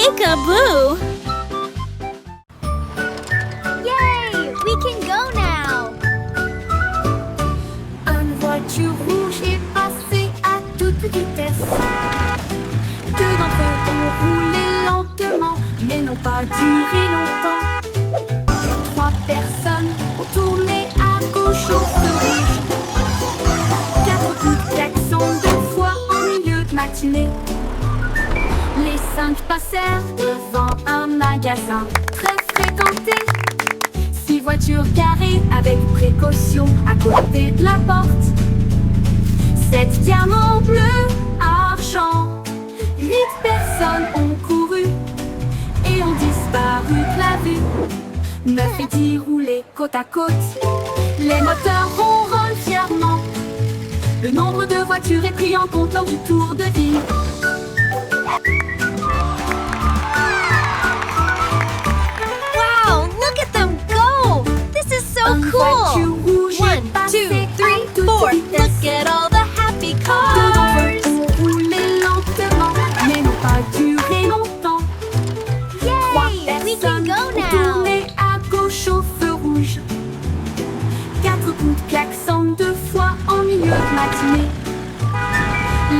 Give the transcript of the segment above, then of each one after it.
Peekaboo! Yay! We can go now! Une voiture rouge est passée à toute vitesse. Deux d'entre eux ont roulé lentement, mais n'ont pas duré longtemps. Trois personnes ont tourné à gauche au feu rouge. Quatre coups de klaxon deux fois en milieu de matinée. Les cinq passèrent devant un magasin très fréquenté. Six voitures garées avec précaution à côté de la porte. Sept diamants bleus, argent. 8 personnes ont couru et ont disparu de la vue. 9 et 10 roulaient côte à côte. Les moteurs ronronnent fièrement. Le nombre de voitures est pris en compte lors du tour de ville. Wow! Look at them go! This is so cool! 1, 2, 3, 4. Look at all the happy cars! Ont roulé lentement, mais n'ont pas duré longtemps. Trois Yay! We can personnes go ont now! tourné à gauche au feu rouge. 4 coups de klaxon deux fois en milieu de matinée.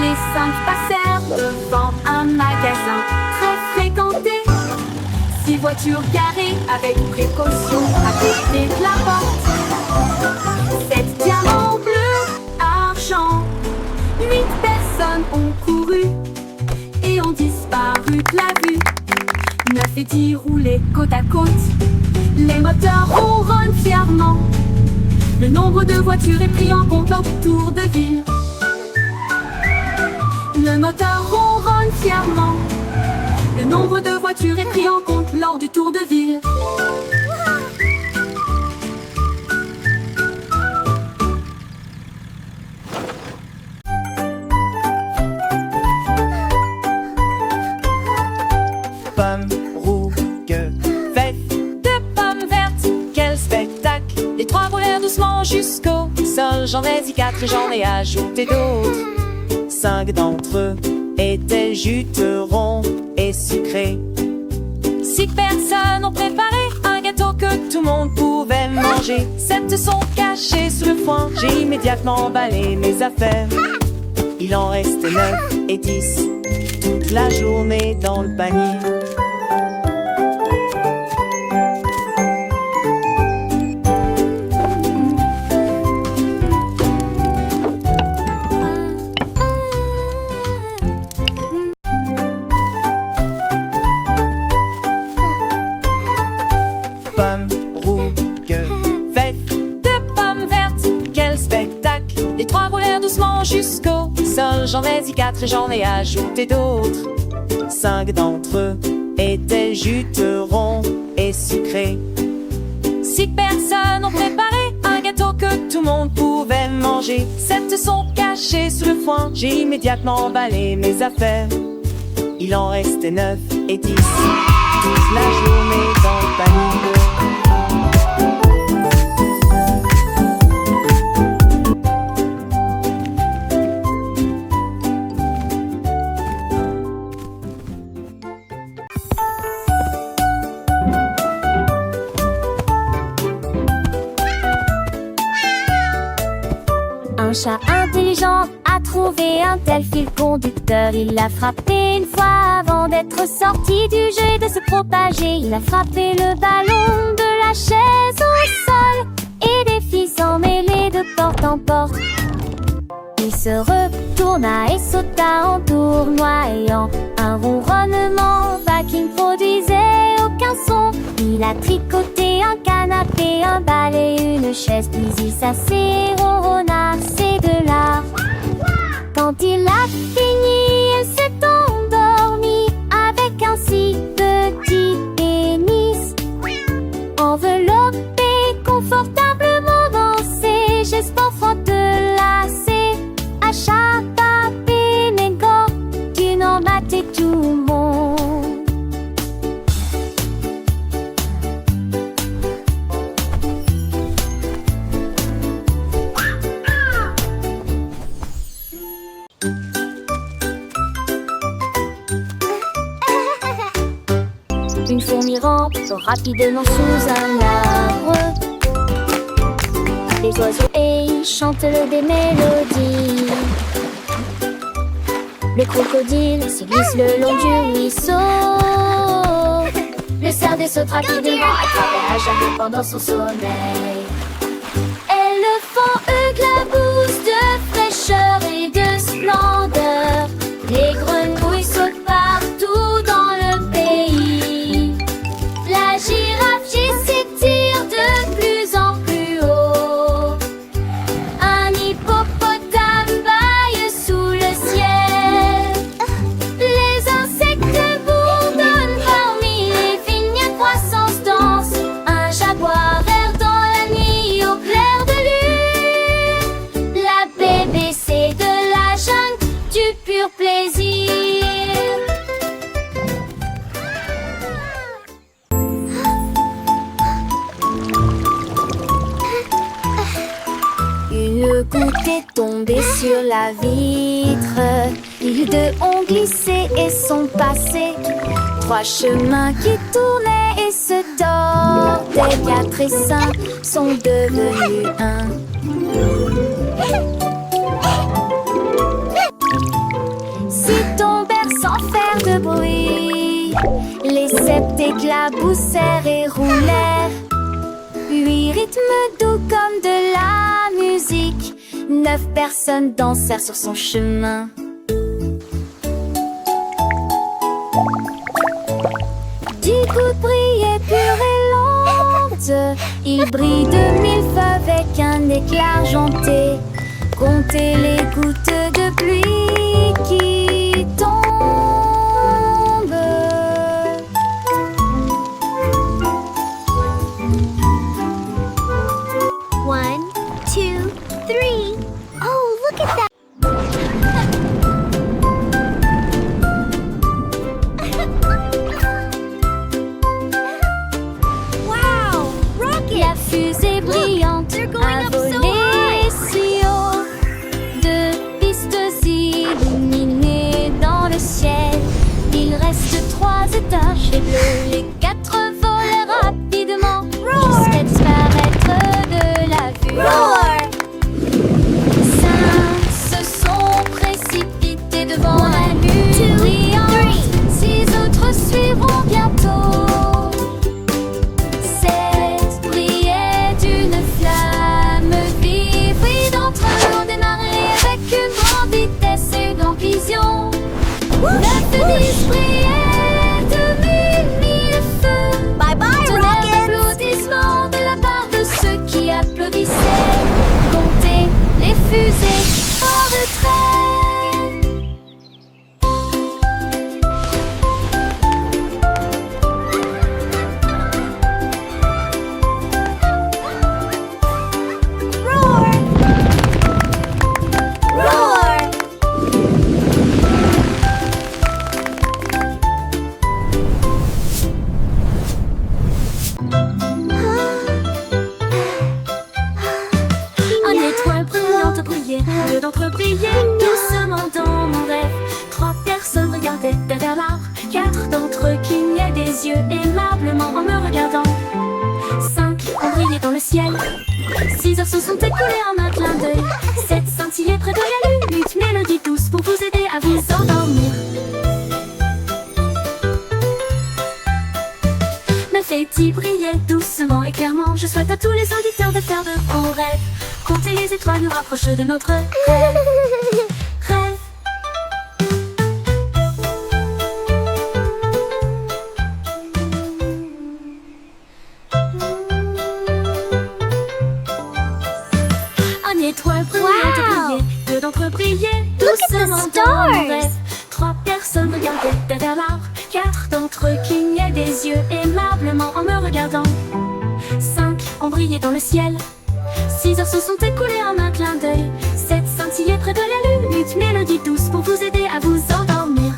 Les 5 passèrent devant un magasin très fréquenté. 6 voitures garées avec précaution à côté de la porte. 7 diamants bleus, argent. 8 personnes ont couru et ont disparu de la vue. 9 et 10 roulaient côte à côte. Les moteurs ronronnent fièrement. Le nombre de voitures est pris en compte lors du tour de ville. Le moteur ronronne fièrement. Le nombre de voitures est pris en compte lors du tour de ville. Pommes rouges, vert, Deux pommes vertes, quel spectacle! Les trois roulèrent doucement jusqu'au sol. J'en ai dit 4 et j'en ai ajouté d'autres. 5 d'entre eux étaient juterons et sucrés. 6 personnes ont préparé un gâteau que tout le monde pouvait manger. 7 sont cachés sous le foin. J'ai immédiatement emballé mes affaires. Il en restait 9 et 10, toute la journée dans le panier. Pommes rouges, vert, Deux pommes vertes, quel spectacle! Les trois roulèrent doucement jusqu'au sol. J'en ai dit 4 et j'en ai ajouté d'autres. 5 d'entre eux étaient juterons et sucrés. 6 personnes ont préparé un gâteau que tout le monde pouvait manger. 7 sont cachés sous le foin. J'ai immédiatement emballé mes affaires. Il en restait 9 et 10, toute la journée dans le panier. Un chat intelligent a trouvé un tel fil conducteur. Il l'a frappé une fois avant d'être sorti du jeu et de se propager. Il a frappé le ballon de la chaise au sol et des filles s'en mêlaient de porte en porte. Il se retourna et sauta en tournoyant. Un ronronnement vague qui ne produisait aucun son. Il a tricoté un canapé, un balai, une chaise. Puis il s'assit, ronronna, c'est de l'art. Quand il a fini, elle s'est endormie avec un si petit pénis. Enveloppé confortablement dans ses gestes entrelacés. Achata Pénégo, tu n'en battais tout le monde. Une fourmi rampe rapidement sous un arbre. Les oiseaux chantent des mélodies. Le crocodile se glisse le long du ruisseau. Le cerf saute rapidement à travers la jungle pendant son sommeil. Éléphant éclabousse de fraîcheur et de splendeur. Les grenouilles sautent partout dans le pays. La girafe s'étire de plus en plus haut. Un hippopotame bâille sous le ciel. Les insectes bourdonnent parmi les vignes, croissance danse. Un jaguar erre dans la nuit au clair de lune. La BBC de la jungle, du pur plaisir. Une goutte est tombée sur la vitre. Ils deux ont glissé et sont passés. Trois chemins qui tournaient et se tordaient. 4 et 5 sont devenus un. S'ils tombèrent sans faire de bruit, les 7 éclaboussèrent et roulèrent. 8 rythmes doux comme de la musique. 9 personnes dansèrent sur son chemin. 10 gouttes brillaient pures et lentes. Il brille de 1000 feux avec un éclat argenté. Comptez les gouttes de pluie qui tombent. 1, 2, 3. Oh, look at that! Wow! Rocket! La fusée brillante they're going a up so volé high. si haut. 2 pistes illuminées dans le ciel. Il reste 3 étages et bleus. Les 4 volent rapidement jusqu'à disparaître de la vue. Roar! 5 se sont précipités devant la lune brillante. 6 autres suivront bientôt. 7 brillaient d'une flamme vive. 8 d'entre eux ont démarré avec une grande vitesse et une grande vision. 9 et 10 brillaient de mille feux. Bye bye, Tonnerre Rocket! d'applaudissements de la part de ceux qui applaudissaient. Comptez les fusées en retrait. Roar! Roar! Une étoile brillante brillait, 2 d'entre eux brillaient doucement dans mon rêve. 3 personnes regardaient derrière l'arbre, 4 d'entre eux clignaient des yeux aimablement en me regardant. 5 ont brillé dans le ciel, 6 heures se sont écoulées en un clin d'œil. 7 scintillaient près de la lune, 8 mélodies douces pour vous aider à vous endormir. 9 et 10 brillaient doucement et clairement. Je souhaite à tous les auditeurs de faire de bons rêves. Compter les étoiles nous rapproche de notre rêve. Rêve. Une étoile brillante brillait, 2 d'entre eux brillaient doucement dans mon rêve. 3 personnes regardaient derrière l'arbre, 4 d'entre eux clignaient des yeux aimablement en me regardant. 5 ont brillé dans le ciel, 6 heures se sont écoulées en un clin d'œil. 7 scintillaient près de la lune, 8 mélodies douces pour vous aider à vous endormir.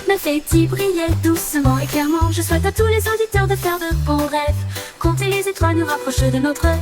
9 et 10 brillaient doucement et clairement. Je souhaite à tous les auditeurs de faire de bons rêves. Compter les étoiles nous rapproche de notre rêve.